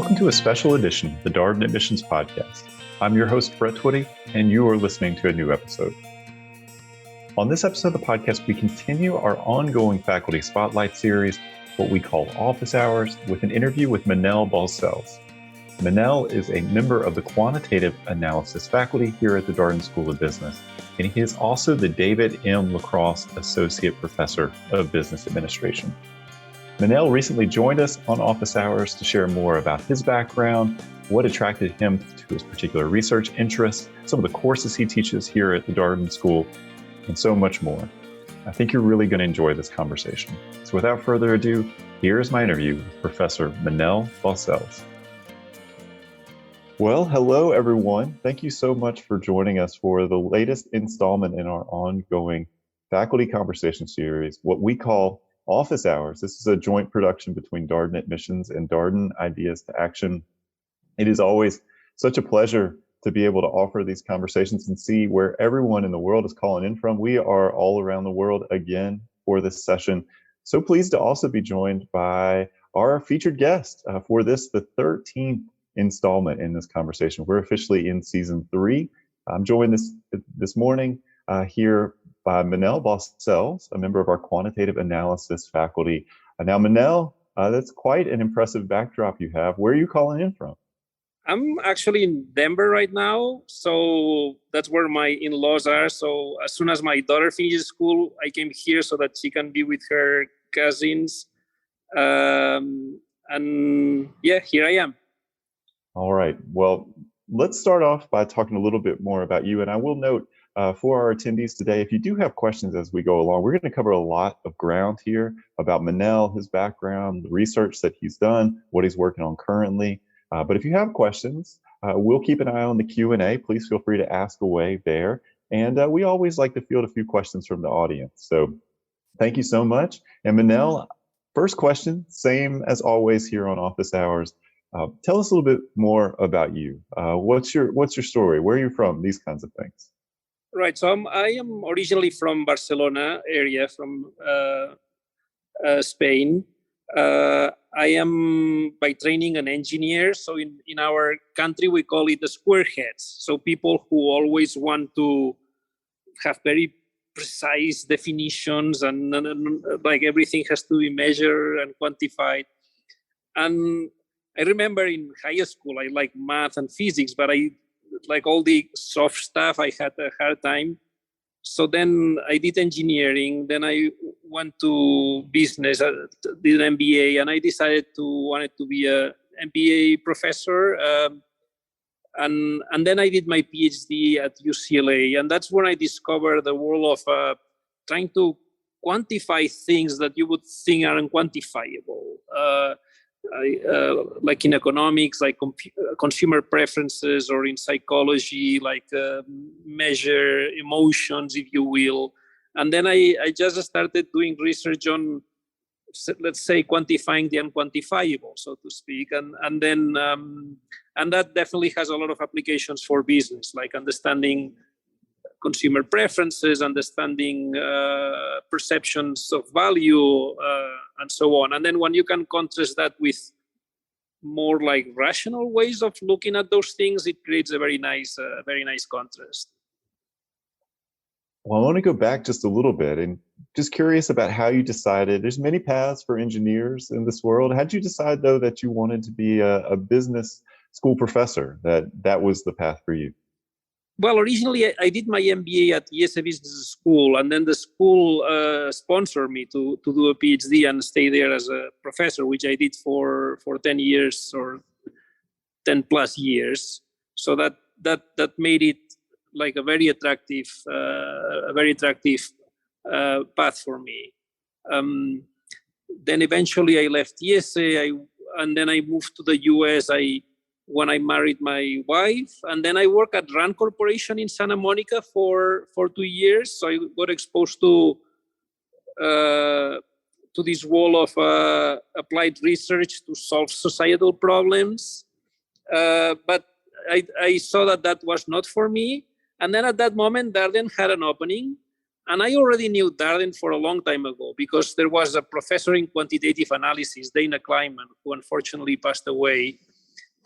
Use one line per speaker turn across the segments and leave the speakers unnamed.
Welcome to a special edition of the Darden Admissions podcast. I'm your host, Brett Twitty, and you are listening to a new episode. On this episode of the podcast, we continue our ongoing faculty spotlight series, what we call Office Hours, with an interview with Manel Baucells. Manel is a member of the quantitative analysis faculty here at the Darden School of Business, and he is also the David M. LaCrosse Associate Professor of Business Administration. Manel recently joined us on Office Hours to share more about his background, what attracted him to his particular research interests, some of the courses he teaches here at the Darden School, and so much more. I think you're really going to enjoy this conversation. So without further ado, here's my interview with Professor Manel Baucells. Well, hello, everyone. Thank you so much for joining us for the latest installment in our ongoing faculty conversation series, what we call Office Hours. This is a joint production between Darden Admissions and Darden Ideas to Action. It is always such a pleasure to be able to offer these conversations and see where everyone in the world is calling in from. We are all around the world again for this session. So pleased to also be joined by our featured guest for this, the 13th installment in this conversation. We're officially in season 3. I'm joined this morning here by Manel Baucells, a member of our quantitative analysis faculty. Now, Manel, that's quite an impressive backdrop you have. Where are you calling in from?
I'm actually in Denver right now, so that's where my in-laws are. So as soon as my daughter finishes school, I came here so that she can be with her cousins. And yeah, here I am.
All right. Well, let's start off by talking a little bit more about you. And I will note for our attendees today, if you do have questions as we go along, we're going to cover a lot of ground here about Manel, his background, the research that he's done, what he's working on currently. But if you have questions, we'll keep an eye on the Q&A. Please feel free to ask away there. And we always like to field a few questions from the audience. So thank you so much. And Manel, first question, same as always here on Office Hours. Tell us a little bit more about you. What's your story? Where are you from? These kinds of things.
Right. So I am originally from Barcelona area, from Spain. I am by training an engineer. So in our country, we call it the squareheads. So people who always want to have very precise definitions and like everything has to be measured and quantified. And I remember in high school, I like math and physics, but I like all the soft stuff, I had a hard time. So then I did engineering, then I went to business, did an MBA, and I decided wanted to be a MBA professor. And then I did my PhD at UCLA, and that's when I discovered the world of trying to quantify things that you would think are unquantifiable. Like in economics, like consumer preferences, or in psychology, like measure emotions, if you will. And then I just started doing research on, let's say, quantifying the unquantifiable, so to speak. And then that definitely has a lot of applications for business, like understanding consumer preferences, understanding perceptions of value, and so on. And then when you can contrast that with more like rational ways of looking at those things, it creates a very nice contrast.
Well, I want to go back just a little bit and just curious about how you decided. There's many paths for engineers in this world. How did you decide, though, that you wanted to be a business school professor, that was the path for you?
Well, originally I did my MBA at ESA Business School, and then the school sponsored me to do a PhD and stay there as a professor, which I did for 10 years or 10 plus years. So that made it like a very attractive path for me. Then eventually I left ESA, and then I moved to the US. When I married my wife, and then I worked at RAND Corporation in Santa Monica for 2 years. So I got exposed to this world of applied research to solve societal problems. But I saw that was not for me. And then at that moment, Darden had an opening. And I already knew Darden for a long time ago because there was a professor in quantitative analysis, Dana Kleinman, who unfortunately passed away.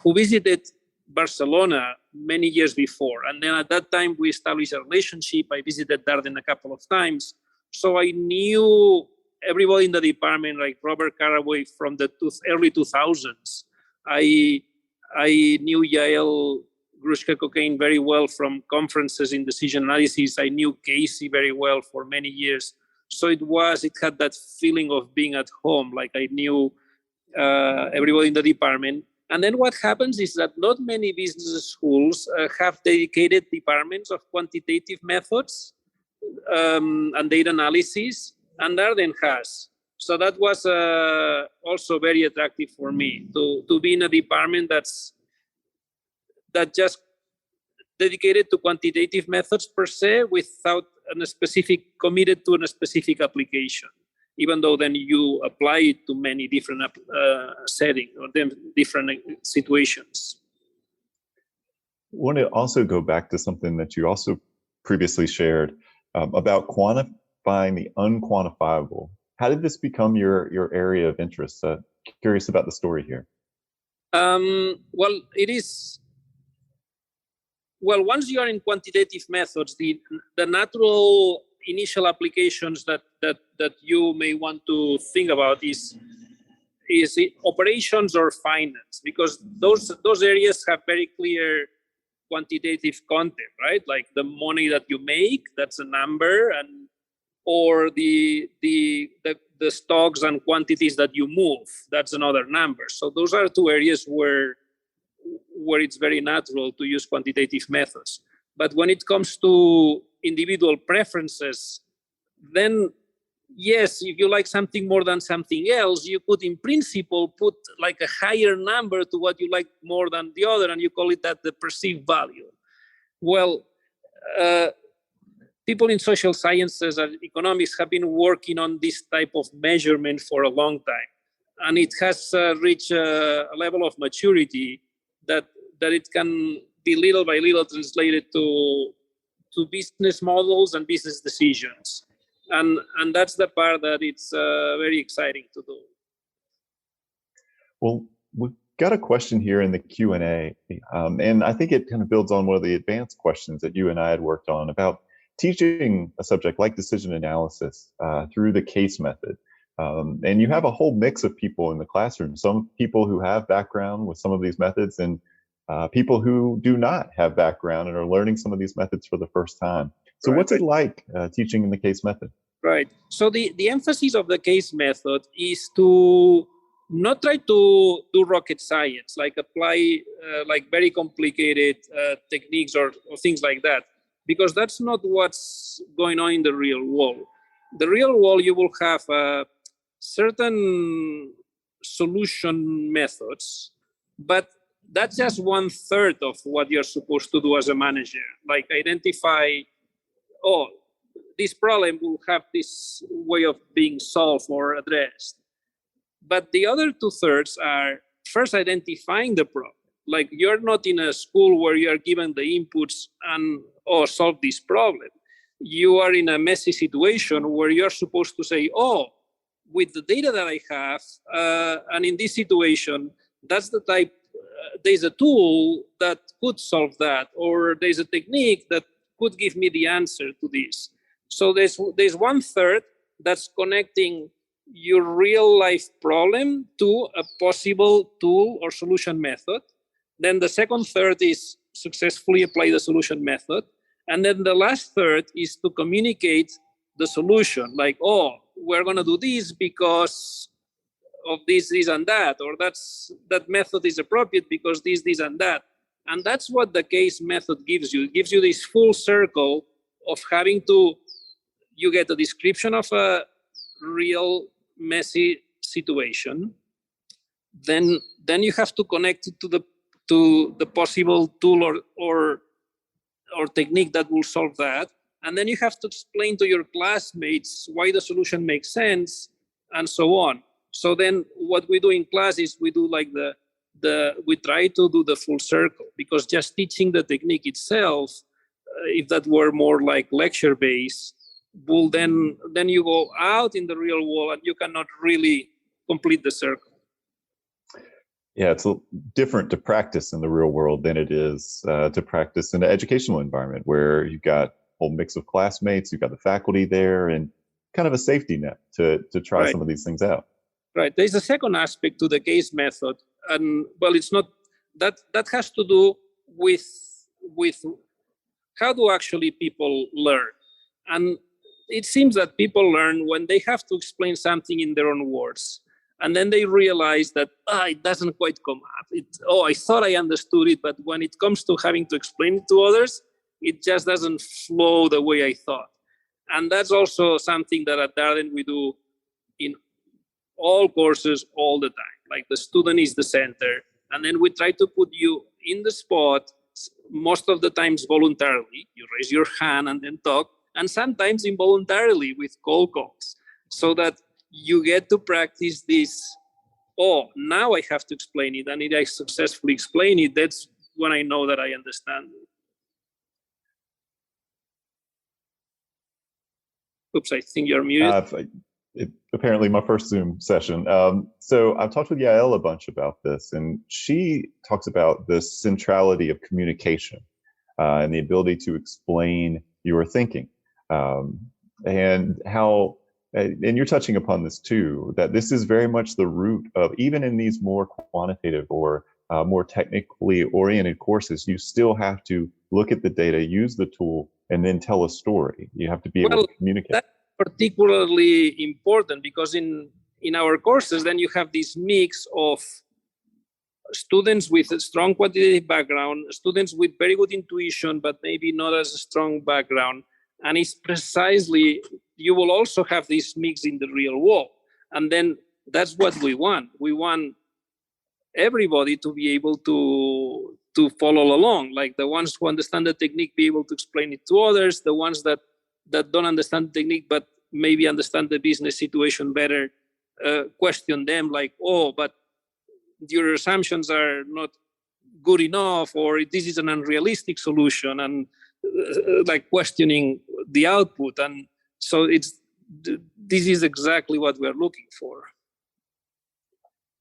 who visited Barcelona many years before. And then at that time, we established a relationship. I visited Darden a couple of times. So I knew everybody in the department, like Robert Caraway from the early 2000s. I knew Yael Grushka-Cocaine very well from conferences in decision analysis. I knew Casey very well for many years. So it had that feeling of being at home, like I knew everybody in the department. And then what happens is that not many business schools have dedicated departments of quantitative methods and data analysis, and Darden has. So that was also very attractive for me to be in a department that just dedicated to quantitative methods per se, without committed to a specific application, even though then you apply it to many different settings or different situations.
I want to also go back to something that you also previously shared about quantifying the unquantifiable. How did this become your area of interest? Curious about the story here.
Well, it is. Well, once you are in quantitative methods, the natural initial applications that you may want to think about is operations or finance, because those areas have very clear quantitative content, right? Like the money that you make, that's a number, or the stocks and quantities that you move, that's another number. So those are two areas where it's very natural to use quantitative methods. But when it comes to individual preferences, then yes, if you like something more than something else, you could in principle put like a higher number to what you like more than the other, and you call it that the perceived value. Well, people in social sciences and economics have been working on this type of measurement for a long time, and it has reached a level of maturity that it can be little by little translated to business models and business decisions. And that's the part that it's very exciting to do.
Well, we've got a question here in the Q&A, and I think it kind of builds on one of the advanced questions that you and I had worked on about teaching a subject like decision analysis through the case method. And you have a whole mix of people in the classroom, some people who have background with some of these methods, and people who do not have background and are learning some of these methods for the first time. So what's it like teaching in the case method?
Right. So the emphasis of the case method is to not try to do rocket science, like apply like very complicated techniques or things like that, because that's not what's going on in the real world. The real world, you will have certain solution methods, but that's just 1/3 of what you're supposed to do as a manager. Like identify, this problem will have this way of being solved or addressed. But the other 2/3 are first identifying the problem. Like you're not in a school where you are given the inputs and solve this problem. You are in a messy situation where you're supposed to say, with the data that I have, and in this situation, that's the type, there's a tool that could solve that, or there's a technique that could give me the answer to this. So there's 1/3 that's connecting your real life problem to a possible tool or solution method. Then the second third is successfully apply the solution method. And then the last third is to communicate the solution, like, we're going to do this because of this, and that, or that method is appropriate because this, and that. And that's what the case method gives you. It gives you this full circle of having you get a description of a real messy situation. Then you have to connect it to the possible tool or technique that will solve that. And then you have to explain to your classmates why the solution makes sense, and so on. So then what we do in class is we do like we try to do the full circle, because just teaching the technique itself, if that were more like lecture based, well, then you go out in the real world and you cannot really complete the circle.
Yeah, it's different to practice in the real world than it is to practice in an educational environment where you've got a whole mix of classmates, you've got the faculty there, and kind of a safety net to try
Right.
some of these things out.
Right. There's a second aspect to the case method, and well, it's not that has to do with how do actually people learn, and it seems that people learn when they have to explain something in their own words, and then they realize that it doesn't quite come up. I thought I understood it, but when it comes to having to explain it to others, it just doesn't flow the way I thought. And that's also something that at Darden we do in all courses all the time. Like the student is the center, and then we try to put you in the spot, most of the times voluntarily. You raise your hand and then talk, and sometimes involuntarily with cold calls, so that you get to practice this. Now I have to explain it, and if I successfully explain it, that's when I know that I understand it. Oops, I think you're muted.
Apparently my first Zoom session. So I've talked with Yael a bunch about this, and she talks about the centrality of communication and the ability to explain your thinking, and how, and you're touching upon this too, that this is very much the root of, even in these more quantitative or more technically oriented courses, you still have to look at the data, use the tool, and then tell a story. You have to be able to communicate.
That's particularly important because in our courses, then you have this mix of students with a strong quantitative background, students with very good intuition, but maybe not as a strong background. And it's precisely, you will also have this mix in the real world. And then that's what we want. We want everybody to be able to follow along, like the ones who understand the technique be able to explain it to others, the ones that don't understand the technique but maybe understand the business situation better, question them like, but your assumptions are not good enough, or this is an unrealistic solution, and like questioning the output. And so this is exactly what we're looking for.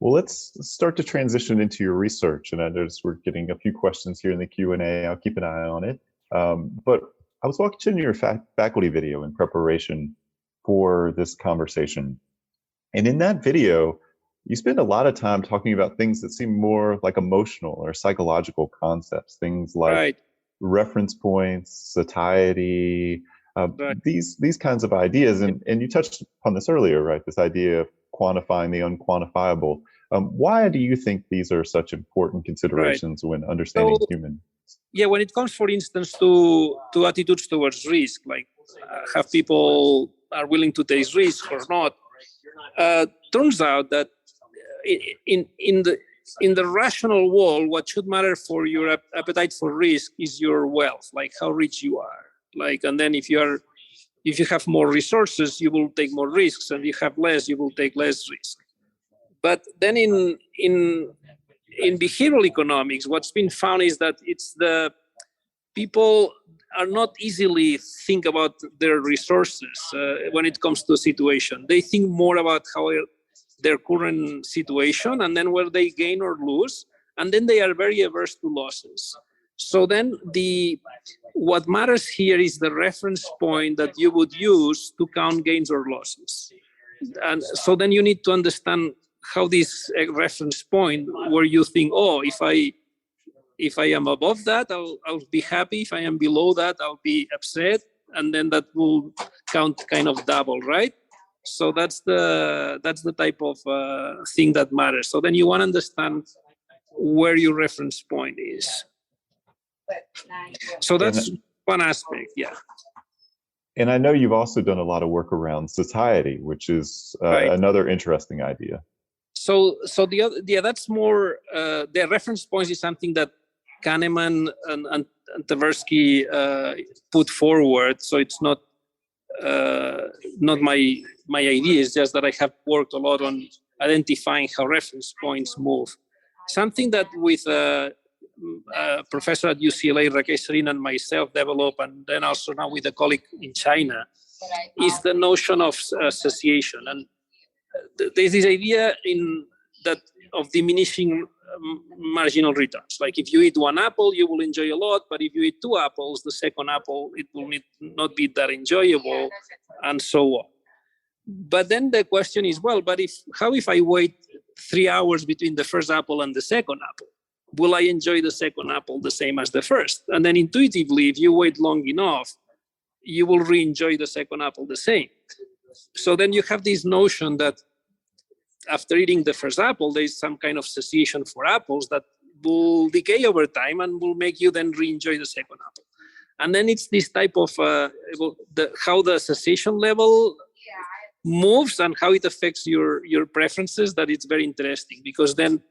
Well, let's start to transition into your research. And I noticed we're getting a few questions here in the Q&A. I'll keep an eye on it. But I was watching your faculty video in preparation for this conversation. And in that video, you spend a lot of time talking about things that seem more like emotional or psychological concepts, things like reference points, satiety, these kinds of ideas. And you touched upon this earlier, right? This idea of quantifying the unquantifiable. Why do you think these are such important considerations when understanding humans?
Yeah, when it comes, for instance, to attitudes towards risk, like have people are willing to take risks or not, turns out that in the rational world, what should matter for your appetite for risk is your wealth, like how rich you are. Like, and then if you have more resources, you will take more risks, and if you have less, you will take less risk. But then in behavioral economics, what's been found is that it's the people are not easily think about their resources when it comes to a situation. They think more about how their current situation, and then where they gain or lose, and then they are very averse to losses. So then what matters here is the reference point that you would use to count gains or losses. And so then you need to understand how this reference point where you think, if I am above that, I'll be happy. If I am below that, I'll be upset. And then that will count kind of double, right? So that's the type of thing that matters. So then you want to understand where your reference point is. So that's one aspect, yeah.
And I know you've also done a lot of work around satiety, which is another interesting idea.
So the other, that's more the reference points is something that Kahneman and Tversky put forward. So it's not my idea. It's just that I have worked a lot on identifying how reference points move. Something that with professor at UCLA, Rakesh Sarin, and myself developed, and then also now with a colleague in China, is the notion of satiation. And there's this idea that of diminishing marginal returns. Like if you eat one apple, you will enjoy a lot, but if you eat two apples, the second apple, it will not be that enjoyable, and so on. But then the question is, well, but how if I wait 3 hours between the first apple and the second apple? Will I enjoy the second apple the same as the first? And then intuitively, if you wait long enough, you will re-enjoy the second apple the same. So then you have this notion that after eating the first apple, there is some kind of satiation for apples that will decay over time and will make you then re-enjoy the second apple. And then it's this type of how the satiation level moves and how it affects your preferences, that it's very interesting, because then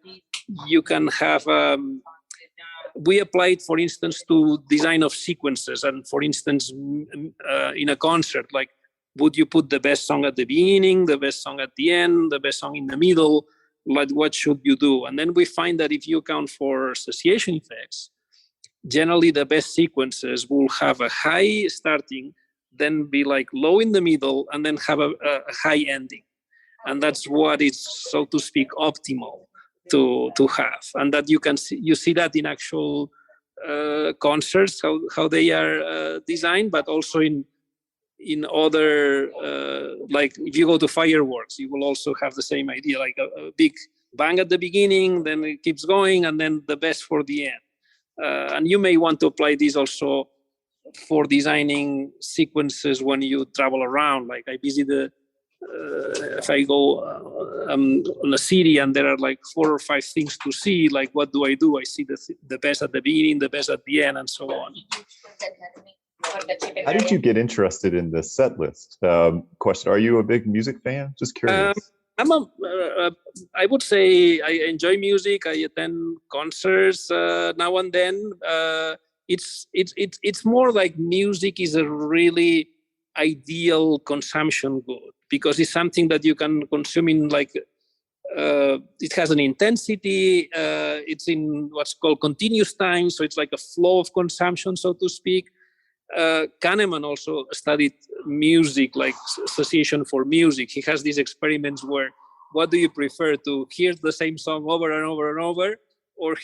you can have we apply it, for instance, to design of sequences. And for instance, in a concert, like, would you put the best song at the beginning, the best song at the end, the best song in the middle? Like, what should you do? And then we find that if you account for satiation effects, generally the best sequences will have a high starting, then be like low in the middle, and then have a high ending. And that's what is, so to speak, optimal to have. And that you see that in actual concerts, how they are designed, but also in other, like if you go to fireworks, you will also have the same idea, like a big bang at the beginning, then it keeps going, and then the best for the end. And you may want to apply this also for designing sequences when you travel around. Like I visit if I go on a city and there are like 4 or 5 things to see, like what do? I see the best at the beginning, the best at the end, and so on.
How did you get interested in the set list question? Are you a big music fan? Just curious.
I would say I enjoy music. I attend concerts now and then. It's more like music is a really ideal consumption good, because it's something that you can consume in like it has an intensity. It's in what's called continuous time, so it's like a flow of consumption, so to speak. Kahneman also studied music, like association for music. He has these experiments where, what do you prefer, to hear the same song over and over and over, or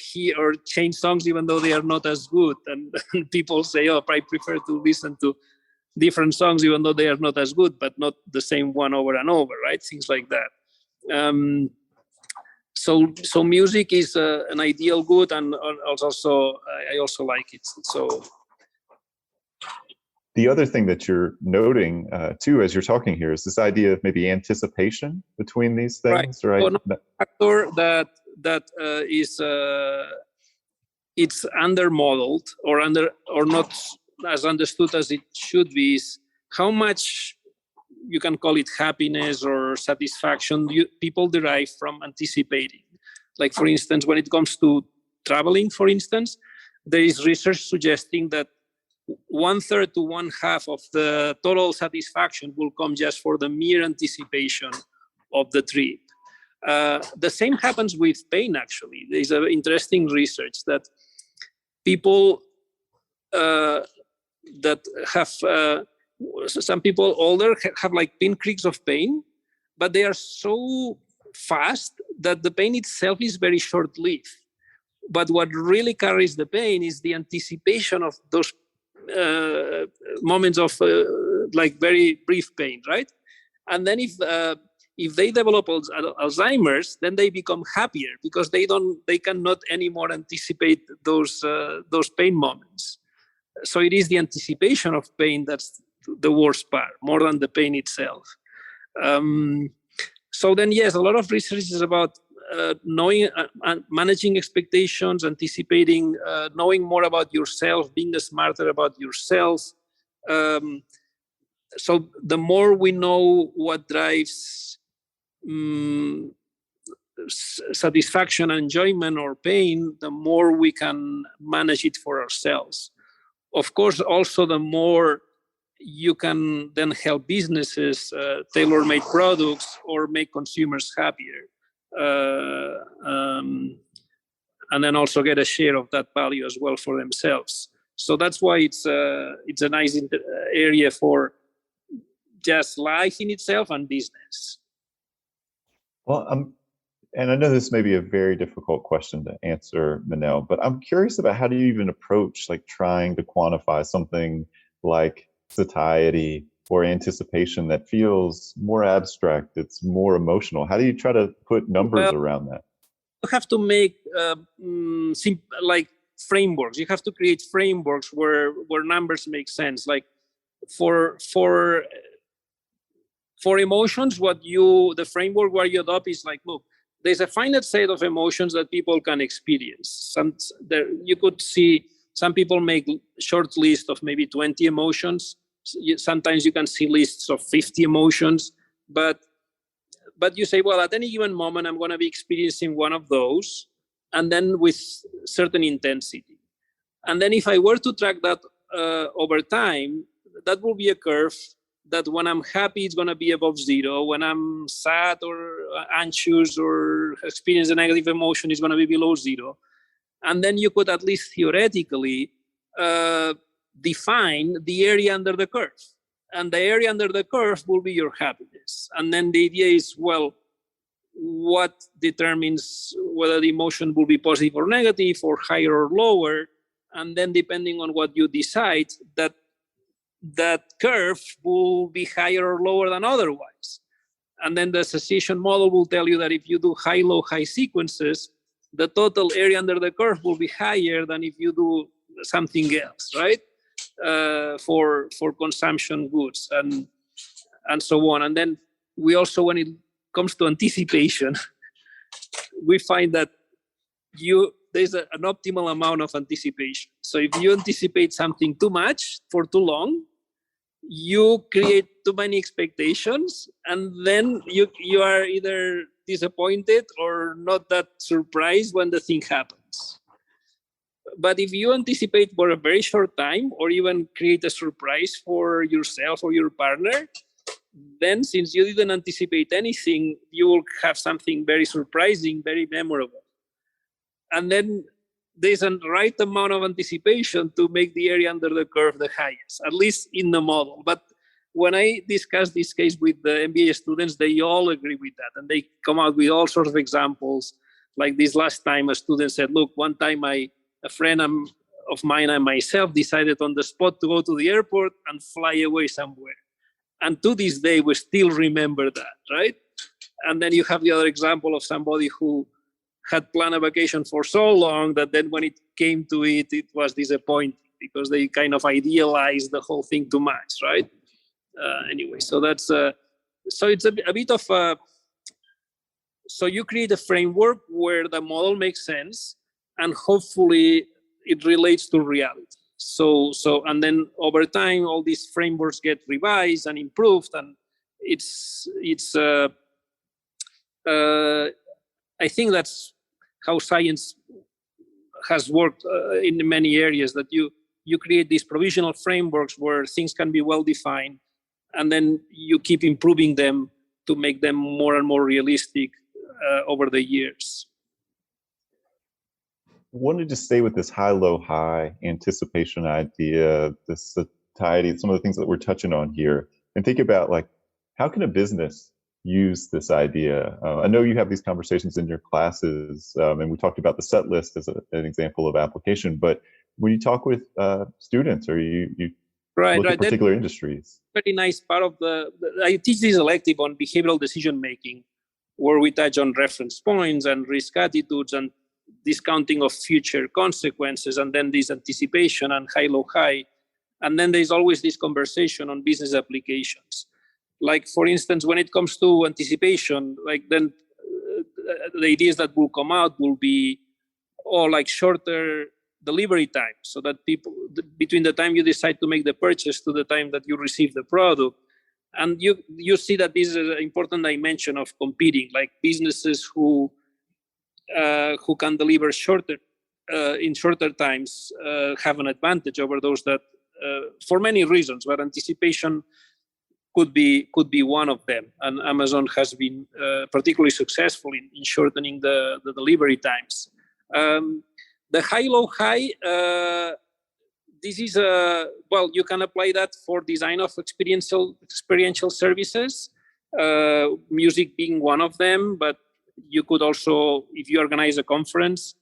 change songs even though they are not as good? And people say, oh, I prefer to listen to different songs even though they are not as good, but not the same one over and over, right? Things like that. So music is an ideal good, and also I also like it. So
the other thing that you're noting too, as you're talking here, is this idea of maybe anticipation between these things, right?
So factor that is it's under modeled or not as understood as it should be, is how much, you can call it happiness or satisfaction, people derive from anticipating. Like, for instance, when it comes to traveling, for instance, there is research suggesting that 1/3 to 1/2 of the total satisfaction will come just for the mere anticipation of the trip. The same happens with pain, actually. There's an interesting research that people that have, some people older have like pinpricks of pain, but they are so fast that the pain itself is very short-lived. But what really carries the pain is the anticipation of those moments of like very brief pain, right? And then if they develop Alzheimer's, then they become happier because they cannot anymore anticipate those pain moments. So it is the anticipation of pain that's the worst part, more than the pain itself. So then, yes, a lot of research is about knowing, managing expectations, anticipating, knowing more about yourself, being smarter about yourself. So the more we know what drives satisfaction, enjoyment, or pain, the more we can manage it for ourselves. Of course, also the more you can then help businesses tailor-made products or make consumers happier. And then also get a share of that value as well for themselves. So that's why it's a nice area for just life in itself and business.
Well, And I know this may be a very difficult question to answer, Manel, but I'm curious about how do you even approach like trying to quantify something like satiety or anticipation that feels more abstract, it's more emotional. How do you try to put numbers
Well,
around that?
you have to make like frameworks. You have to create frameworks where numbers make sense. Like for emotions, the framework where you adopt is like, look, there's a finite set of emotions that people can experience. You could see some people make short list of maybe 20 emotions. Sometimes you can see lists of 50 emotions, but you say, well, at any given moment, I'm going to be experiencing one of those, and then with certain intensity. And then if I were to track that over time, that will be a curve that when I'm happy, it's going to be above zero. When I'm sad or anxious or experience a negative emotion, it's going to be below zero. And then you could at least theoretically define the area under the curve. And the area under the curve will be your happiness. And then the idea is, well, what determines whether the emotion will be positive or negative or higher or lower? And then depending on what you decide, that curve will be higher or lower than otherwise. And then the satiation model will tell you that if you do high, low, high sequences, the total area under the curve will be higher than if you do something else, right? For consumption goods and so on. And then we also, when it comes to anticipation, we find that there's an optimal amount of anticipation. So if you anticipate something too much for too long, you create too many expectations, and then you are either disappointed or not that surprised when the thing happens. But if you anticipate for a very short time, or even create a surprise for yourself or your partner, then since you didn't anticipate anything, you will have something very surprising, very memorable. And then there's a right amount of anticipation to make the area under the curve the highest, at least in the model. But when I discuss this case with the MBA students, they all agree with that. And they come out with all sorts of examples. Like this last time, a student said, look, one time a friend of mine and myself decided on the spot to go to the airport and fly away somewhere. And to this day, we still remember that, right? And then you have the other example of somebody who had planned a vacation for so long that then when it came to it, it was disappointing because they kind of idealized the whole thing too much, right? Anyway, so that's so it's a bit of a, so you create a framework where the model makes sense and hopefully it relates to reality. So and then over time, all these frameworks get revised and improved, and it's I think that's how science has worked in many areas, that you create these provisional frameworks where things can be well defined, and then you keep improving them to make them more and more realistic over the years.
Wanted to stay with this high, low, high anticipation idea, this satiety, some of the things that we're touching on here, and think about like, how can a business use this idea? I know you have these conversations in your classes, and we talked about the set list as an example of application, but when you talk with students or you look at particular industries.
Very nice part of I teach this elective on behavioral decision making, where we touch on reference points and risk attitudes and discounting of future consequences, and then this anticipation and high, low, high. And then there's always this conversation on business applications. Like, for instance, when it comes to anticipation, like then the ideas that will come out will be like shorter delivery time, so that people, between the time you decide to make the purchase to the time that you receive the product. And you see that this is an important dimension of competing, like businesses who can deliver in shorter times have an advantage over those that, for many reasons, but anticipation could be one of them. And Amazon has been particularly successful in shortening the delivery times. The high, low, high, this is well, you can apply that for design of experiential services, music being one of them, but you could also, if you organize a conference,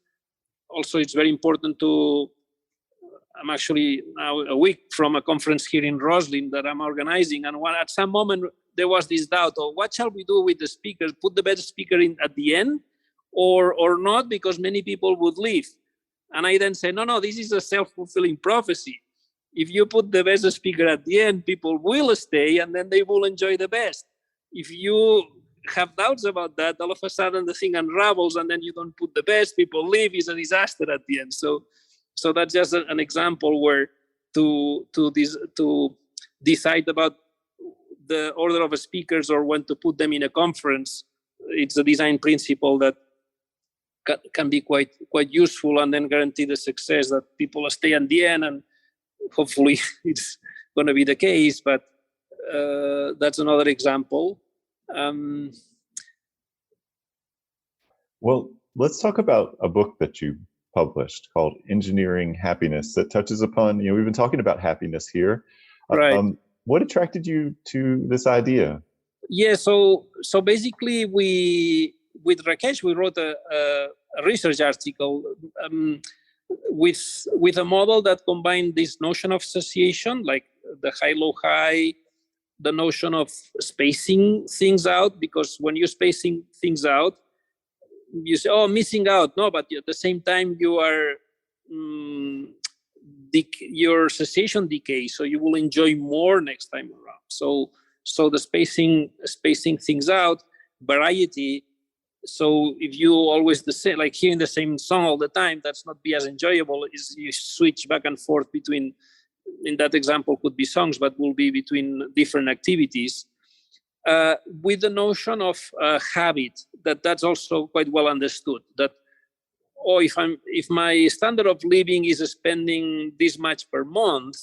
also it's very important to, I'm actually now a week from a conference here in Roslin that I'm organizing, and at some moment there was this doubt of what shall we do with the speakers, put the best speaker in at the end or not, because many people would leave. And I then say, no, this is a self-fulfilling prophecy. If you put the best speaker at the end, people will stay and then they will enjoy the best. If you have doubts about that, all of a sudden the thing unravels and then you don't put the best, people leave, it's a disaster at the end. So that's just an example where to decide about the order of speakers or when to put them in a conference, it's a design principle that can be quite useful and then guarantee the success that people stay at the end, and hopefully it's going to be the case, but that's another example.
Well, let's talk about a book that you published called Engineering Happiness that touches upon, we've been talking about happiness here.
Right.
What attracted you to this idea?
Yeah, so basically with Rakesh, we wrote a research article with a model that combined this notion of satiation, like the high-low-high, the notion of spacing things out, because when you're spacing things out, you say, missing out. No, but at the same time, you are your satiation decays, so you will enjoy more next time around. So the spacing things out, variety. So if you always the same, like hearing the same song all the time, that's not be as enjoyable. Is you switch back and forth between, in that example could be songs, but will be between different activities. With the notion of habit, that's also quite well understood. That if my standard of living is spending this much per month,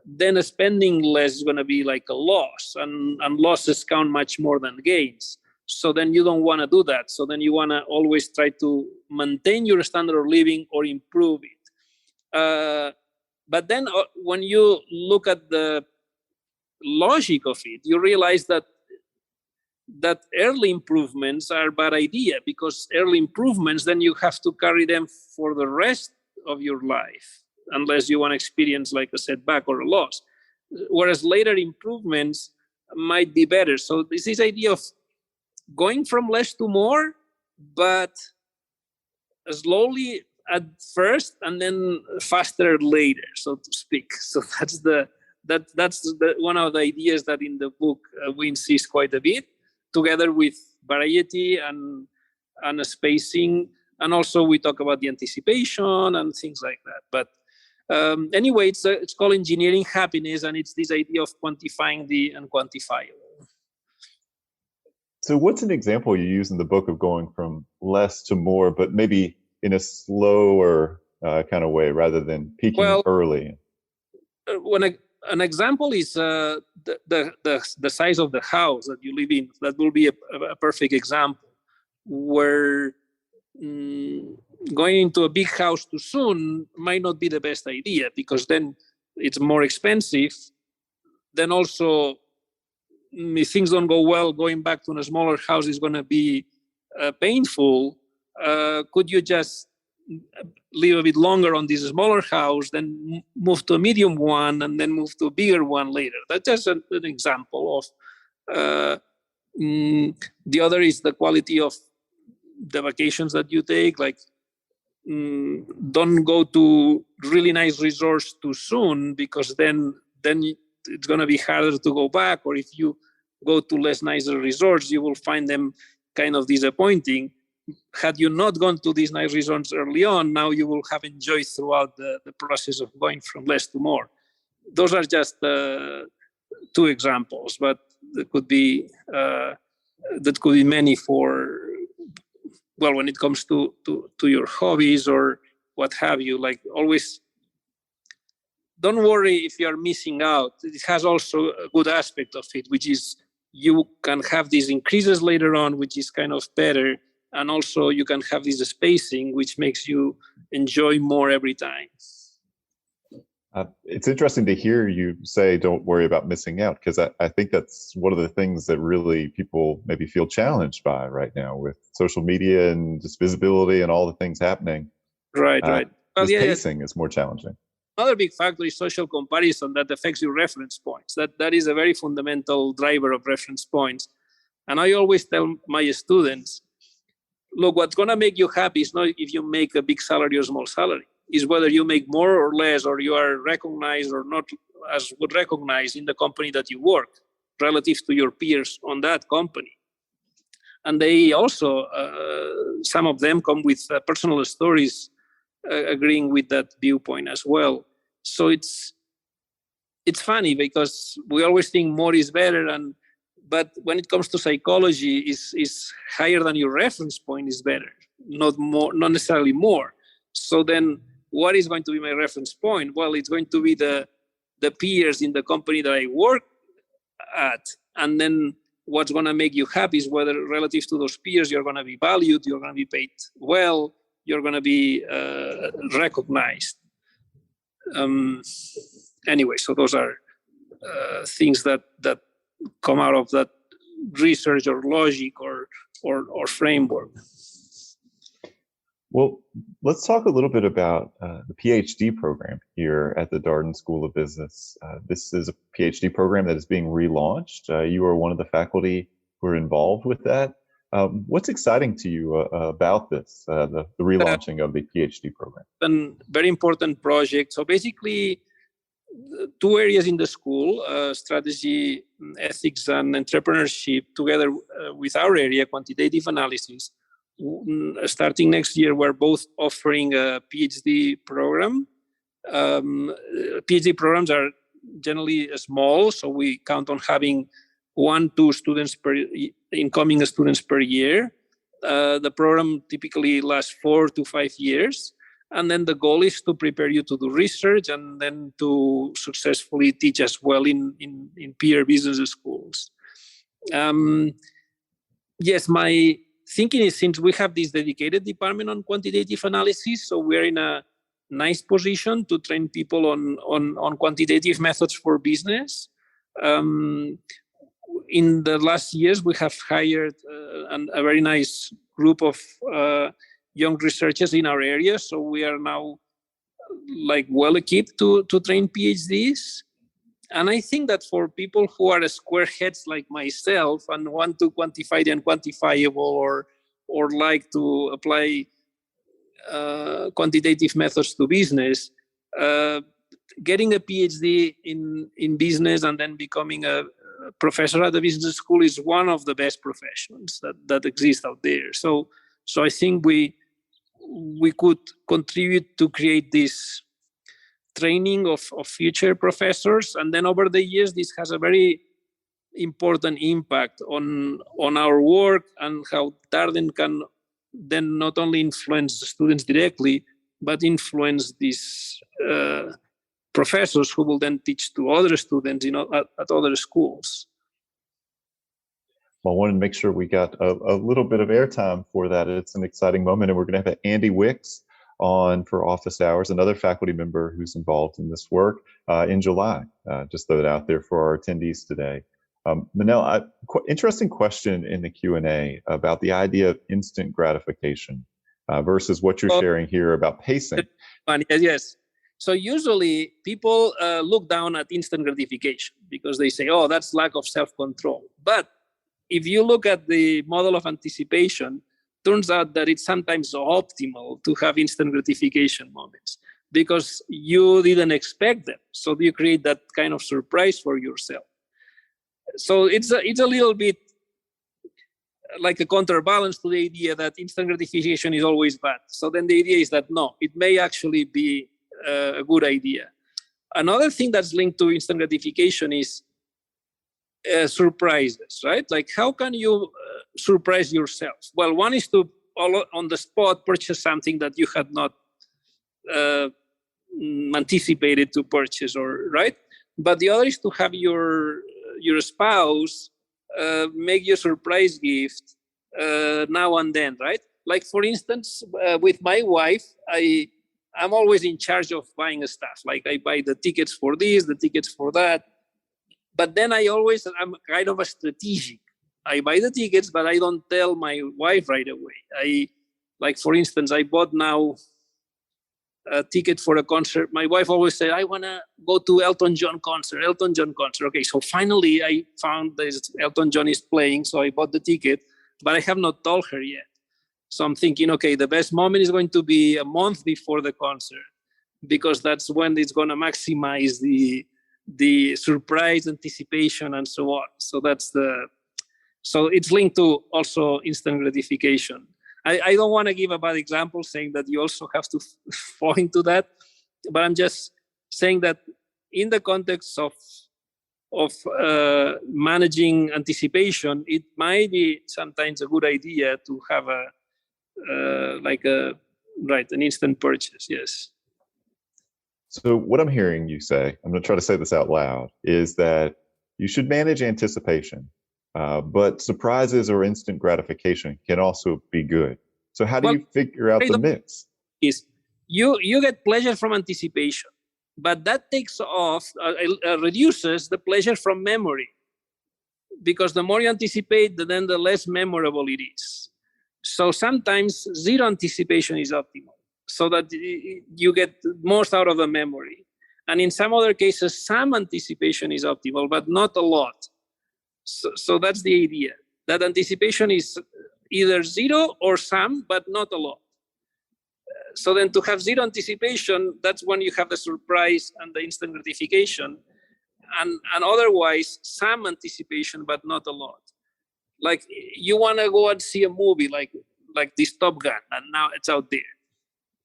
then spending less is going to be like a loss, and losses count much more than gains. So then you don't want to do that. So then you want to always try to maintain your standard of living or improve it. But then when you look at the logic of it, you realize that early improvements are a bad idea, because early improvements, then you have to carry them for the rest of your life, unless you want to experience like a setback or a loss. Whereas later improvements might be better. So this idea of going from less to more, but slowly at first and then faster later, so to speak. So that's one of the ideas that in the book we insist quite a bit, together with variety and spacing, and also we talk about the anticipation and things like that. But anyway, it's called Engineering Happiness, and it's this idea of quantifying the unquantifiable.
So what's an example you use in the book of going from less to more, but maybe in a slower kind of way rather than peaking early?
An example is the size of the house that you live in. That will be a perfect example, where going into a big house too soon might not be the best idea, because then it's more expensive. Then also, if things don't go well, going back to a smaller house is going to be painful. Could you just live a bit longer on this smaller house, then move to a medium one, and then move to a bigger one later? That's just an example of. The other is the quality of the vacations that you take. Like, don't go to really nice resorts too soon, because then it's going to be harder to go back. Or if you go to less nicer resorts, you will find them kind of disappointing. Had you not gone to these nice resorts early on, now you will have enjoyed throughout the process of going from less to more. Those are just two examples, but there could be many for, well, when it comes to your hobbies or what have you. Like, always, don't worry if you are missing out. It has also a good aspect of it, which is you can have these increases later on, which is kind of better. And also you can have this spacing, which makes you enjoy more every time.
It's interesting to hear you say don't worry about missing out, because I think that's one of the things that really people maybe feel challenged by right now with social media and just visibility and all the things happening.
Right, right. Well,
This
yeah,
pacing is more challenging.
another big factor is social comparison that affects your reference points. That is a very fundamental driver of reference points. And I always tell my students, look, what's going to make you happy is not if you make a big salary or small salary. Is whether you make more or less, or you are recognized or not as good recognized in the company that you work relative to your peers on that company. And they also, some of them come with personal stories agreeing with that viewpoint as well. So it's funny because we always think more is better, but when it comes to psychology, is higher than your reference point is better, not more, not necessarily more. So then, what is going to be my reference point? Well, it's going to be the peers in the company that I work at, and then what's going to make you happy is whether relative to those peers you're going to be valued, you're going to be paid well, you're going to be recognized. Anyway, so those are things that come out of that research or logic or framework.
Well, let's talk a little bit about the PhD program here at the Darden School of Business. This is a PhD program that is being relaunched. You are one of the faculty who are involved with that. What's exciting to you about this, the relaunching of the PhD program?
A very important project. So basically, two areas in the school, strategy, ethics, and entrepreneurship, together with our area, quantitative analysis. Starting next year, we're both offering a PhD program. PhD programs are generally small, so we count on having 1-2 students incoming students per year. The program typically lasts 4 to 5 years. And then the goal is to prepare you to do research and then to successfully teach as well in peer business schools. Yes, my thinking is, since we have this dedicated department on quantitative analysis, so we're in a nice position to train people on quantitative methods for business. In the last years, we have hired a very nice group of young researchers in our area, so we are now well equipped to train PhDs. And I think that for people who are squareheads like myself and want to quantify the unquantifiable or like to apply quantitative methods to business, getting a PhD in business and then becoming a professor at the business school is one of the best professions that exist out there. So I think we could contribute to create this training of future professors, and then over the years this has a very important impact on our work and how Darden can then not only influence the students directly but influence these professors who will then teach to other students at other schools.
Well, I wanted to make sure we got a little bit of airtime for that. It's an exciting moment, and we're going to have Andy Wicks on for office hours, another faculty member who's involved in this work, in July. Just throw it out there for our attendees today. Manel, interesting question in the Q&A about the idea of instant gratification versus what you're sharing here about pacing.
Yes. So usually people look down at instant gratification because they say, oh, that's lack of self-control. But if you look at the model of anticipation, turns out that it's sometimes optimal to have instant gratification moments because you didn't expect them. So you create that kind of surprise for yourself. So it's a little bit like a counterbalance to the idea that instant gratification is always bad. So then the idea is that no, it may actually be a good idea. Another thing that's linked to instant gratification is surprises, right? Like how can you surprise yourself? Well, one is to all on the spot purchase something that you had not anticipated to purchase, or right? But the other is to have your spouse make you a surprise gift now and then, right? Like for instance, with my wife, I I'm always in charge of buying stuff. Like I buy the tickets for this, the tickets for that. But then I'm kind of a strategic. I buy the tickets, but I don't tell my wife right away. Like for instance, I bought now a ticket for a concert. My wife always said, I want to go to Elton John concert. Okay, so finally I found this Elton John is playing, so I bought the ticket, but I have not told her yet. So I'm thinking, okay, the best moment is going to be a month before the concert, because that's when it's going to maximize the surprise, anticipation, and so on. So it's linked to also instant gratification. I don't want to give a bad example saying that you also have to fall into that, but I'm just saying that in the context of managing anticipation, it might be sometimes a good idea to have an instant purchase. Yes.
So what I'm hearing you say, I'm going to try to say this out loud, is that you should manage anticipation. But surprises or instant gratification can also be good. So how do you figure out the mix?
Is you get pleasure from anticipation, but that takes off, reduces the pleasure from memory, because the more you anticipate, then the less memorable it is. So sometimes zero anticipation is optimal, so that you get most out of the memory. And in some other cases, some anticipation is optimal, but not a lot. So that's the idea, that anticipation is either zero or some, but not a lot. So then to have zero anticipation, that's when you have the surprise and the instant gratification, and otherwise some anticipation, but not a lot. Like you want to go and see a movie like this Top Gun, and now it's out there.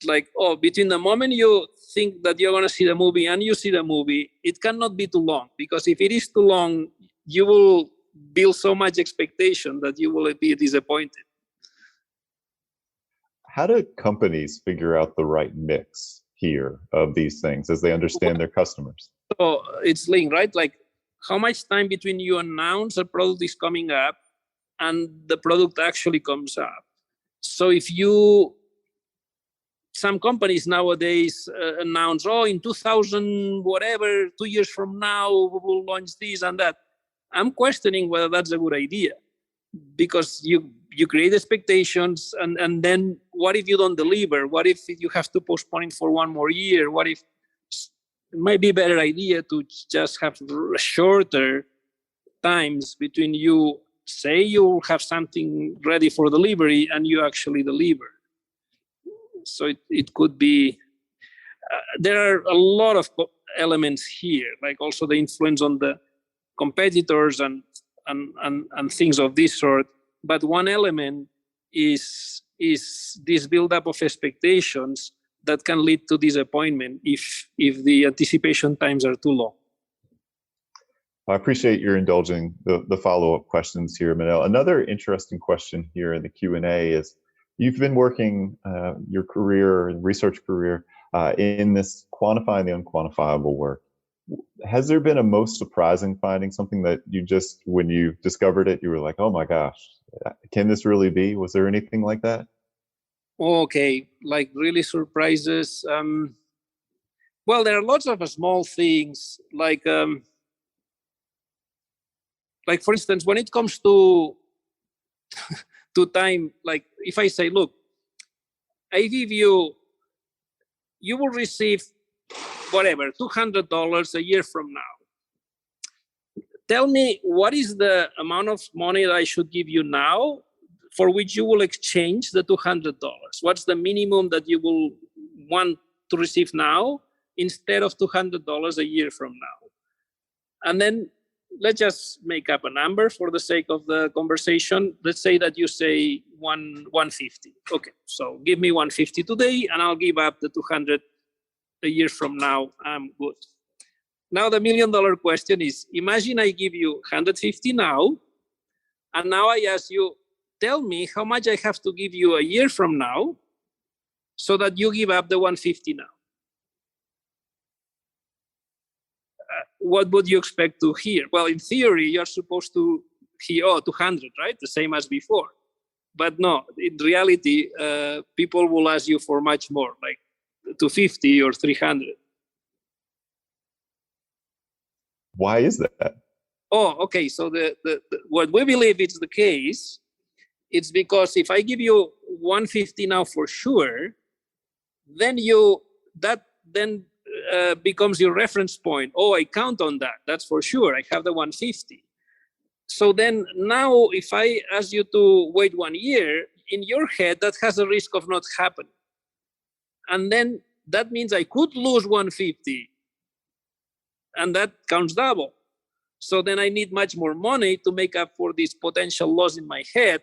Like, between the moment you think that you're going to see the movie and you see the movie, it cannot be too long, because if it is too long, you will build so much expectation that you will be disappointed.
How do companies figure out the right mix here of these things as they understand their customers?
So it's linked, right? Like how much time between you announce a product is coming up and the product actually comes up. So some companies nowadays announce, in 2000, whatever, 2 years from now, we will launch this and that. I'm questioning whether that's a good idea, because you create expectations, and then what if you don't deliver? What if you have to postpone it for one more year? What if it might be a better idea to just have shorter times between you say you have something ready for delivery and you actually deliver? So it could be, there are a lot of elements here, like also the influence on the competitors and things of this sort. But one element is this buildup of expectations that can lead to disappointment if the anticipation times are too long.
I appreciate your indulging the follow-up questions here, Manel. Another interesting question here in the Q&A is, you've been working your career, research career, in this quantifying the unquantifiable work. Has there been a most surprising finding, something that you just, when you discovered it, you were like, oh my gosh, can this really be? Was there anything like that? Okay,
like really surprises. Well, there are lots of small things, like for instance, when it comes to time, like if I say, look, I give you will receive whatever, $200 a year from now. Tell me, what is the amount of money that I should give you now for which you will exchange the $200? What's the minimum that you will want to receive now instead of $200 a year from now? And then let's just make up a number for the sake of the conversation. Let's say that you say 150. Okay, so give me 150 today and I'll give up the 200 a year from now. I'm good. Now the $1 million question is, imagine I give you 150 now, and now I ask you, tell me how much I have to give you a year from now so that you give up the 150 now. What would you expect to hear? Well, in theory, you're supposed to hear, 200, right? The same as before. But no, in reality, people will ask you for much more, like 250 or 300.
Why is that?
Oh, okay. So what we believe is the case, it's because if I give you 150 now for sure, then becomes your reference point. Oh, I count on that. That's for sure. I have the 150. So then now if I ask you to wait 1 year, in your head, that has a risk of not happening. And then that means I could lose 150, and that counts double. So then I need much more money to make up for this potential loss in my head.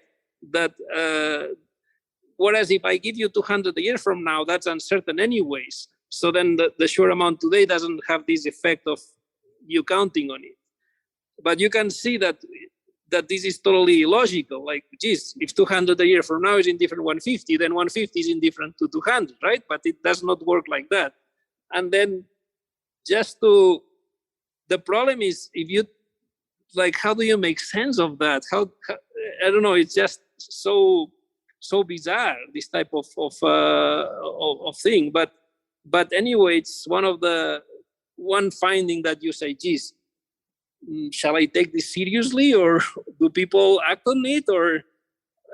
Whereas if I give you 200 a year from now, that's uncertain anyways. So then the sure amount today doesn't have this effect of you counting on it. But you can see that this is totally illogical. Like, geez, if 200 a year from now is indifferent 150, then 150 is indifferent to 200, right? But it does not work like that. And then the problem is, if you, like, how do you make sense of that? How I don't know, it's just so bizarre, this type of thing. But anyway, it's one finding that you say, geez, shall I take this seriously, or do people act on it? Or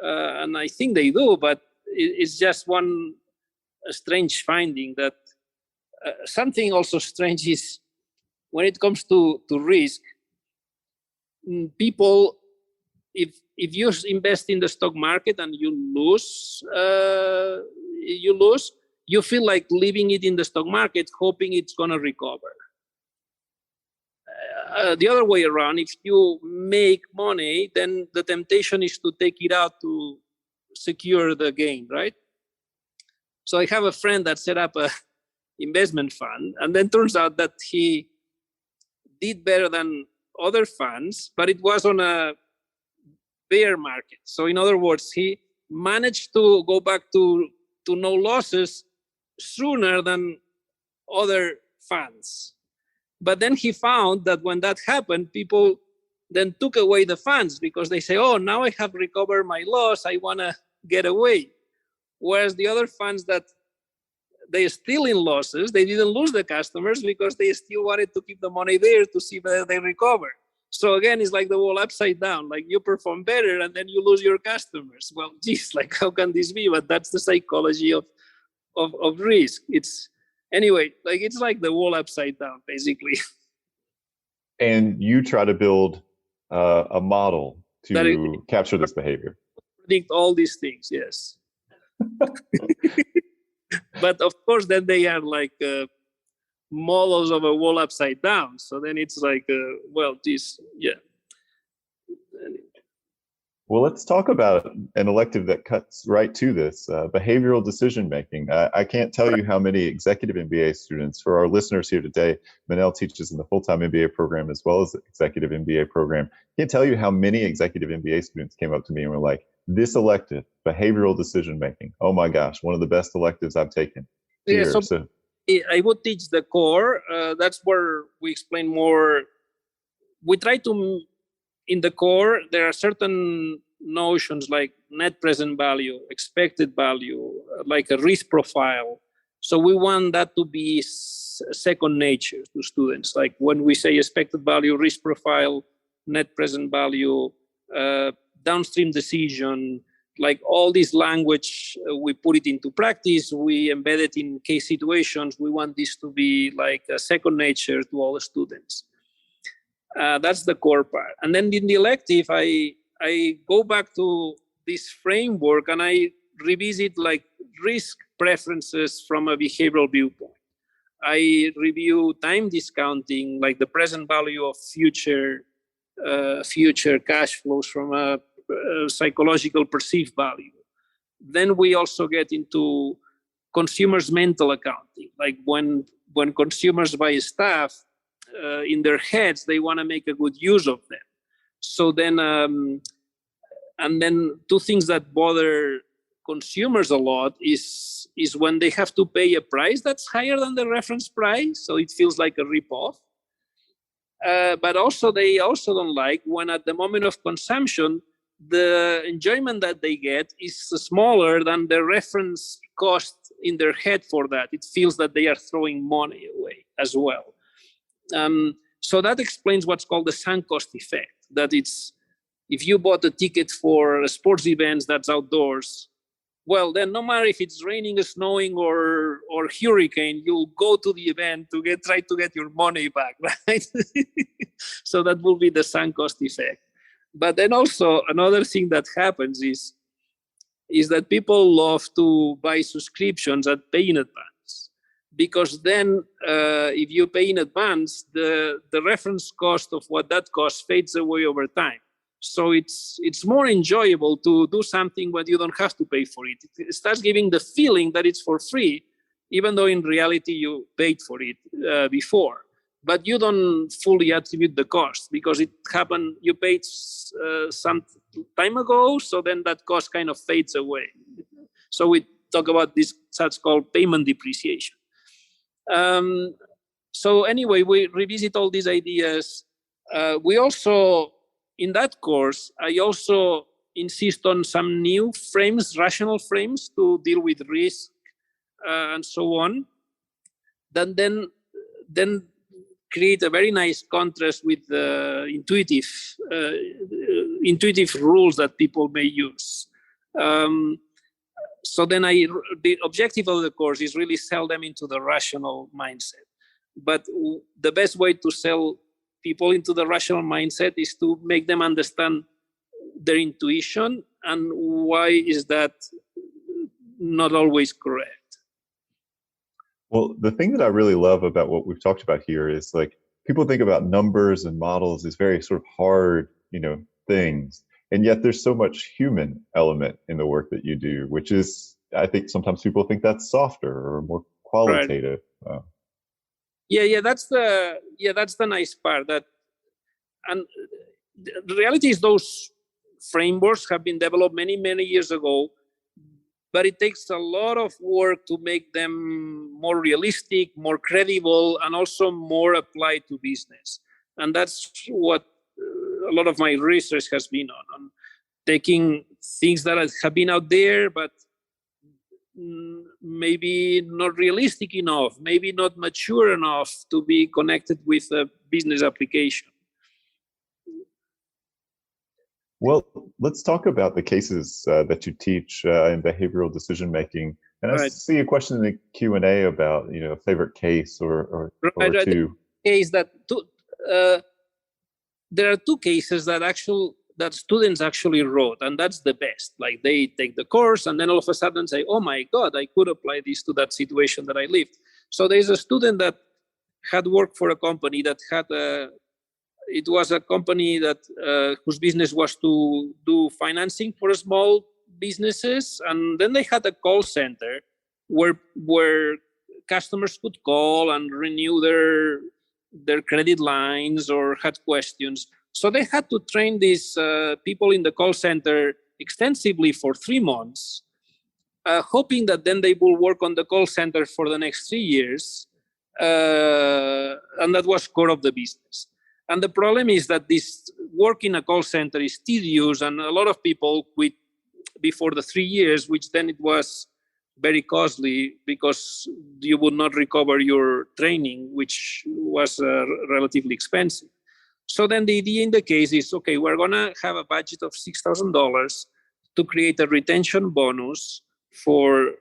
and I think they do, but it's just one strange finding. That something also strange is when it comes to risk, people, if you invest in the stock market and you lose, you feel like leaving it in the stock market, hoping it's going to recover. The other way around, if you make money, then the temptation is to take it out to secure the gain, right? So I have a friend that set up a investment fund, and then turns out that he did better than other funds, but it was on a bear market. So in other words, he managed to go back to no losses sooner than other funds. But then he found that when that happened, people then took away the funds because they say, oh, now I have recovered my loss, I want to get away. Whereas the other funds that they're still in losses, they didn't lose the customers because they still wanted to keep the money there to see whether they recover. So again, it's like the whole upside down. Like, you perform better and then you lose your customers. Well, geez, like, how can this be? But that's the psychology of risk. Anyway, like, it's like the whole upside down, basically.
And you try to build a model to capture this behavior.
Predict all these things, yes. But of course, then they are like models of a wall upside down. So then it's like, yeah.
Well, let's talk about an elective that cuts right to this, behavioral decision making. I can't tell you how many executive MBA students, for our listeners here today, Manel teaches in the full-time MBA program as well as the executive MBA program. I can't tell you how many executive MBA students came up to me and were like, this elective, behavioral decision making, oh my gosh, one of the best electives I've taken here.
Yeah, so I would teach the core. That's where we explain more. We try to, in the core, there are certain notions like net present value, expected value, like a risk profile. So we want that to be second nature to students. Like when we say expected value, risk profile, net present value, downstream decision, like all this language, we put it into practice, we embed it in case situations. We want this to be like a second nature to all the students. That's the core part. And then in the elective, I go back to this framework and I revisit like risk preferences from a behavioral viewpoint. I review time discounting, like the present value of future cash flows from a psychological perceived value. Then we also get into consumers' mental accounting, like when consumers buy stuff, in their heads, they want to make a good use of them. So then, and then two things that bother consumers a lot is when they have to pay a price that's higher than the reference price, so it feels like a rip-off. But also, they also don't like when at the moment of consumption, the enjoyment that they get is smaller than the reference cost in their head for that. It feels that they are throwing money away as well. So that explains what's called the sunk cost effect. That it's, if you bought a ticket for a sports event that's outdoors, well, then no matter if it's raining, snowing, or hurricane, you'll go to the event to try to get your money back, right? So that will be the sunk cost effect. But then also another thing that happens is that people love to buy subscriptions and pay in advance, because then if you pay in advance, the reference cost of what that costs fades away over time. So it's more enjoyable to do something when you don't have to pay for it. It starts giving the feeling that it's for free, even though in reality you paid for it before. But you don't fully attribute the cost because it happened, you paid some time ago, so then that cost kind of fades away. So we talk about this such called payment depreciation. So anyway, we revisit all these ideas. We also, in that course, I also insist on some new frames, rational frames to deal with risk and so on. Then create a very nice contrast with the intuitive rules that people may use. So then the objective of the course is really sell them into the rational mindset. But the best way to sell people into the rational mindset is to make them understand their intuition and why is that not always correct.
Well, the thing that I really love about what we've talked about here is like people think about numbers and models as very sort of hard, things. And yet there's so much human element in the work that you do, which is, I think sometimes people think that's softer or more qualitative. Right.
That's the nice part. That, and the reality is those frameworks have been developed many, many years ago, but it takes a lot of work to make them more realistic, more credible, and also more applied to business. And that's what a lot of my research has been on taking things that have been out there, but maybe not realistic enough, maybe not mature enough to be connected with a business application.
Well, let's talk about the cases that you teach in behavioral decision making. And I see a question in the Q&A about, a favorite case or two.
Case that there are two cases that students actually wrote, and that's the best. Like they take the course and then all of a sudden say, oh my God, I could apply this to that situation that I lived. So there's a student that had worked for a company that had it was a company that whose business was to do financing for small businesses, and then they had a call center where customers could call and renew their credit lines or had questions. So they had to train these people in the call center extensively for 3 months, hoping that then they will work on the call center for the next 3 years, and that was core of the business. And the problem is that this work in a call center is tedious, and a lot of people quit before the 3 years, which then it was very costly because you would not recover your training, which was relatively expensive. So then the idea in the case is, okay, we're going to have a budget of $6,000 to create a retention bonus for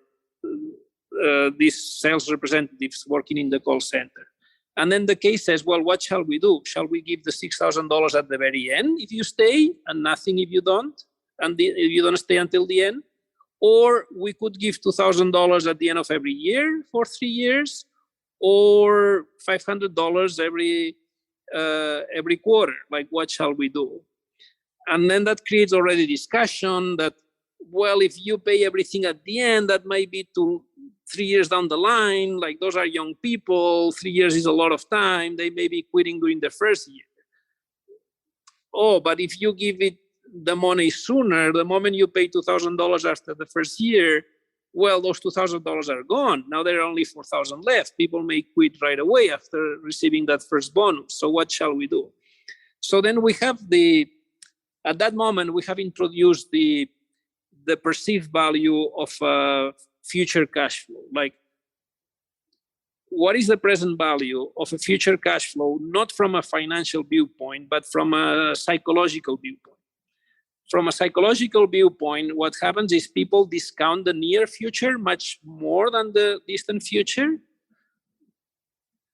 these sales representatives working in the call center. And then the case says, well, what shall we do? Shall we give the $6,000 at the very end if you stay and nothing if you don't? And if you don't stay until the end? Or we could give $2,000 at the end of every year for 3 years, or $500 every quarter. Like, what shall we do? And then that creates already discussion that, well, if you pay everything at the end, that might be 3 years down the line. Like, those are young people. 3 years is a lot of time. They may be quitting during the first year. Oh, but if you give it the money sooner, the moment you pay $2,000 after the first year, well, those $2,000 are gone. Now there are only $4,000 left. People may quit right away after receiving that first bonus. So what shall we do? So then we have the At that moment, we have introduced the perceived value of future cash flow. Like, what is the present value of a future cash flow, not from a financial viewpoint, but from a psychological viewpoint? From a psychological viewpoint, what happens is people discount the near future much more than the distant future.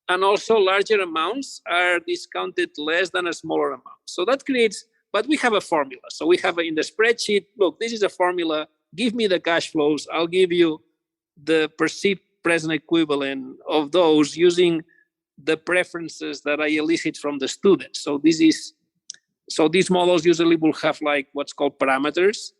And also larger amounts are discounted less than a smaller amount. So that creates, but we have a formula. So we have in the spreadsheet, look, this is a formula. Give me the cash flows. I'll give you the perceived present equivalent of those using the preferences that I elicit from the students. So these models usually will have like what's called parameters,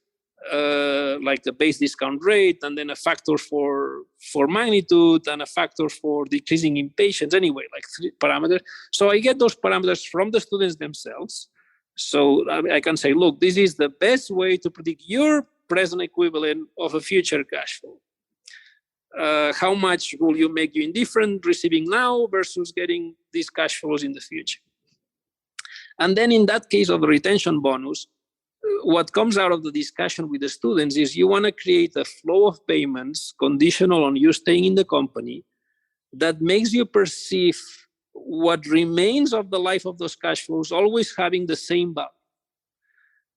like the base discount rate, and then a factor for magnitude and a factor for decreasing impatience. Anyway, like 3 parameters. So I get those parameters from the students themselves. So I can say, look, this is the best way to predict your present equivalent of a future cash flow. How much will you make you indifferent receiving now versus getting these cash flows in the future? And then in that case of the retention bonus, what comes out of the discussion with the students is you want to create a flow of payments conditional on you staying in the company that makes you perceive what remains of the life of those cash flows always having the same value,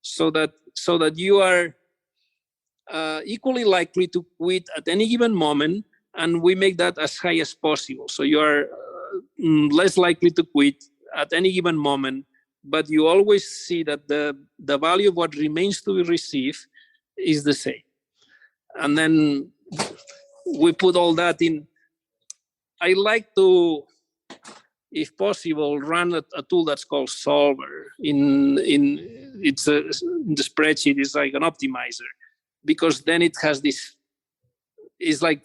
so that you are equally likely to quit at any given moment, and we make that as high as possible. So you are less likely to quit at any given moment, but you always see that the value of what remains to be received is the same. And then we put all that in. I like to, if possible, run a tool that's called Solver. In the spreadsheet, it's like an optimizer, because then it has this, it's like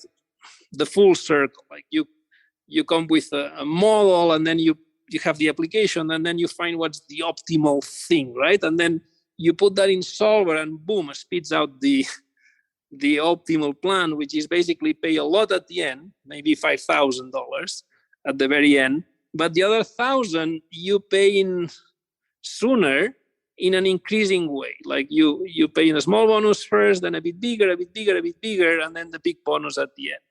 the full circle. Like you come with a model, and then you have the application, and then you find what's the optimal thing, right? And then you put that in Solver, and boom, it spits out the optimal plan, which is basically pay a lot at the end, maybe $5,000 at the very end, but the other 1,000 you pay in sooner in an increasing way. Like you pay in a small bonus first, then a bit bigger, a bit bigger, a bit bigger, and then the big bonus at the end.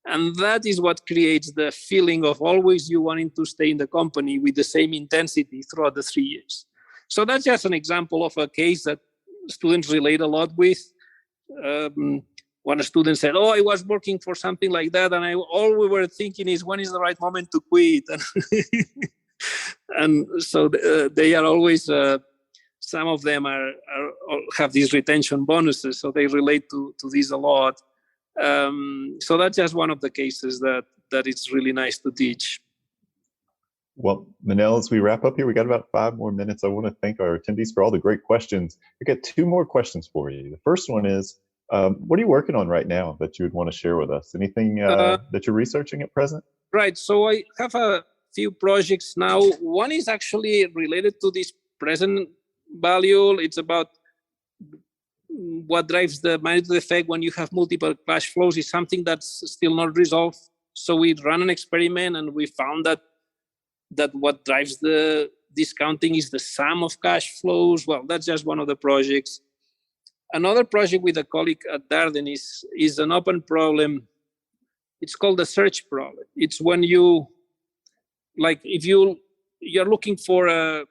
And that is what creates the feeling of always you wanting to stay in the company with the same intensity throughout the 3 years. So that's just an example of a case that students relate a lot with. When a student said, "Oh, I was working for something like that, and all we were thinking is when is the right moment to quit," and so they are always. Some of them have these retention bonuses, so they relate to this a lot. So that's just one of the cases that it's really nice to teach.
Well, Manel, as we wrap up here, we got about 5 more minutes. I want to thank our attendees for all the great questions. I got 2 more questions for you. The first one is, what are you working on right now that you would want to share with us? Anything that you're researching at present?
Right. So I have a few projects now. One is actually related to this present value. It's about what drives the magnitude effect when you have multiple cash flows. Is something that's still not resolved. So we ran an experiment, and we found that what drives the discounting is the sum of cash flows. Well, that's just one of the projects. Another project with a colleague at Darden is an open problem. It's called the search problem. It's when you, like, if you're looking for a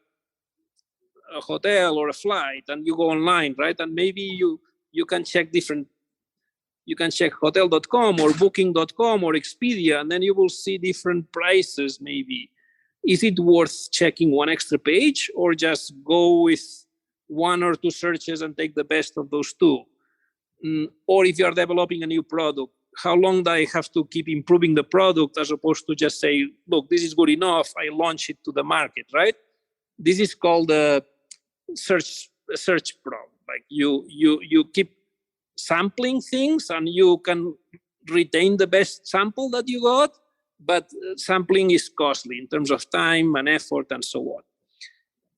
hotel or a flight, and you go online, right? And maybe you can check hotel.com or booking.com or Expedia, and then you will see different prices maybe. Is it worth checking one extra page, or just go with 1 or 2 searches and take the best of those 2? Or if you are developing a new product, how long do I have to keep improving the product, as opposed to just say, look, this is good enough, I launch it to the market, right? This is called a search problem. Like you keep sampling things, and you can retain the best sample that you got, but sampling is costly in terms of time and effort and so on.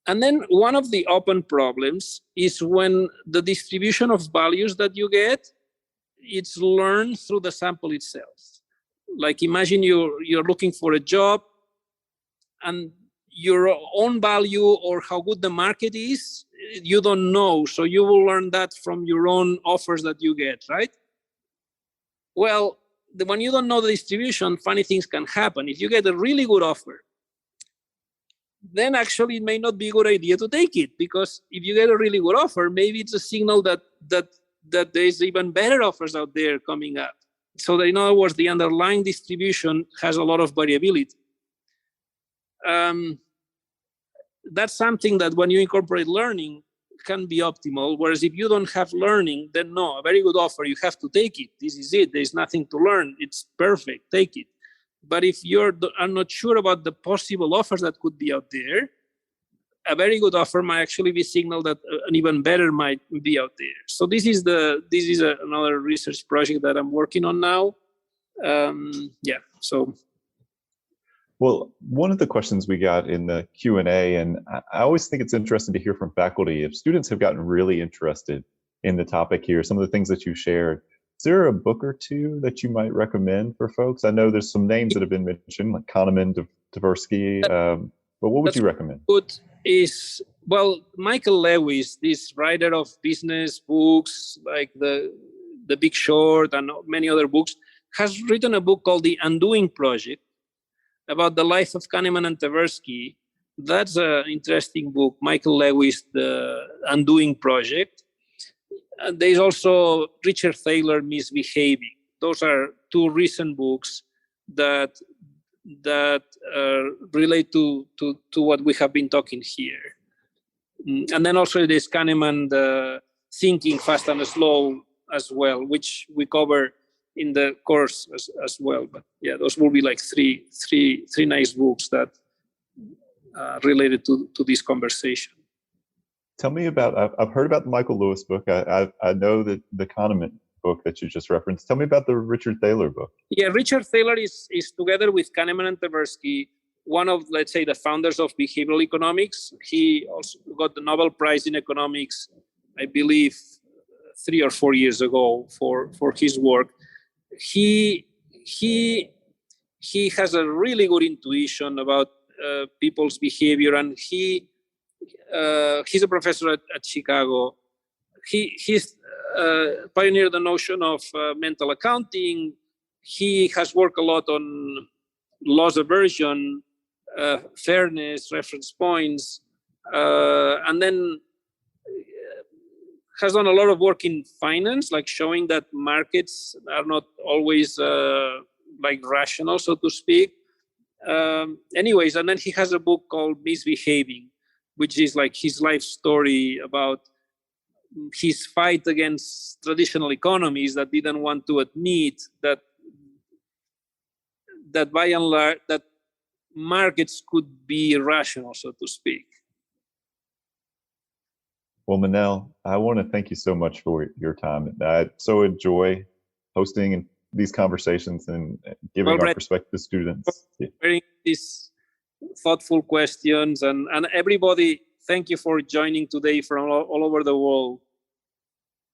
And then one of the open problems is when the distribution of values that you get, it's learned through the sample itself. Like, imagine you're looking for a job, and your own value or how good the market is you don't know, so you will learn that from your own offers that you get, right? Well, when you don't know the distribution, funny things can happen. If you get a really good offer, then actually it may not be a good idea to take it, because if you get a really good offer, maybe it's a signal that there's even better offers out there coming up. So that, in other words, the underlying distribution has a lot of variability. That's something that when you incorporate learning can be optimal. Whereas if you don't have learning, then no, a very good offer, you have to take it. This is it. There's nothing to learn. It's perfect. Take it. But if are not sure about the possible offers that could be out there, a very good offer might actually be signal that an even better might be out there. So this is another research project that I'm working on now.
Well, one of the questions we got in the Q&A, and I always think it's interesting to hear from faculty, if students have gotten really interested in the topic here, some of the things that you shared, is there a book or two that you might recommend for folks? I know there's some names that have been mentioned, like Kahneman, Tversky, but what would you recommend?
Good is, well, Michael Lewis, this writer of business books like the Big Short and many other books, has written a book called The Undoing Project about the life of Kahneman and Tversky. That's an interesting book, Michael Lewis, The Undoing Project. And there's also Richard Thaler, Misbehaving. Those are two recent books that relate to what we have been talking here. And then also there's Kahneman, the Thinking Fast and Slow as well, which we cover in the course as well. But yeah, those will be like three nice books that related to this conversation.
Tell me about, I've heard about the Michael Lewis book. I know that the Kahneman book that you just referenced. Tell me about the Richard Thaler book.
Yeah, Richard Thaler is together with Kahneman and Tversky, one of, let's say, the founders of behavioral economics. He also got the Nobel Prize in economics, I believe, 3 or 4 years ago for his work. He has a really good intuition about people's behavior, and he's a professor at Chicago. He's pioneered the notion of mental accounting. He has worked a lot on loss aversion, fairness, reference points, and then has done a lot of work in finance, like showing that markets are not always like rational, so to speak. Anyways, and then he has a book called Misbehaving, which is like his life story about his fight against traditional economies that didn't want to admit that by and large that markets could be rational, so to speak.
Well, Manel, I want to thank you so much for your time. I so enjoy hosting these conversations and giving our perspective to students.
Very these thoughtful questions, and everybody, thank you for joining today from all over the world.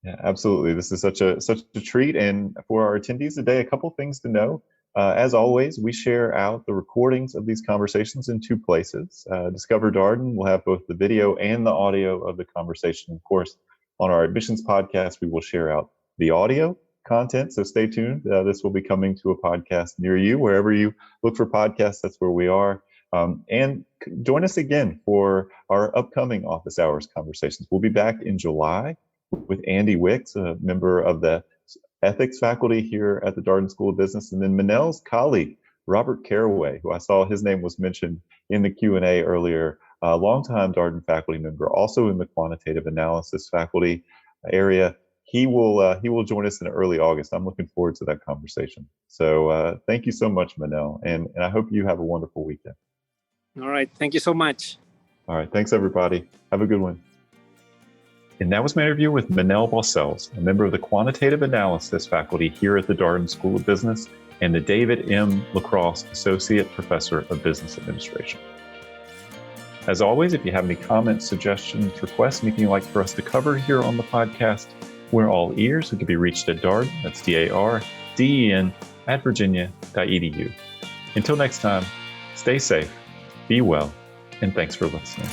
Yeah, absolutely. This is such a treat, and for our attendees today, a couple things to know. As always, we share out the recordings of these conversations in 2 places. Discover Darden will have both the video and the audio of the conversation. Of course, on our admissions podcast, we will share out the audio content, so stay tuned. This will be coming to a podcast near you. Wherever you look for podcasts, that's where we are. And join us again for our upcoming office hours conversations. We'll be back in July with Andy Wicks, a member of the ethics faculty here at the Darden School of Business, and then Manel's colleague, Robert Caraway, who I saw his name was mentioned in the Q&A earlier, a longtime Darden faculty member, also in the quantitative analysis faculty area. He will join us in early August. I'm looking forward to that conversation. So thank you so much, Manel, and I hope you have a wonderful weekend.
All right, thank you so much.
All right, thanks everybody. Have a good one. And that was my interview with Manel Baucells, a member of the quantitative analysis faculty here at the Darden School of Business and the David M. LaCrosse Associate Professor of Business Administration. As always, if you have any comments, suggestions, requests, anything you'd like for us to cover here on the podcast, we're all ears. We can be reached at Darden, that's DARDEN, @virginia.edu. Until next time, stay safe, be well, and thanks for listening.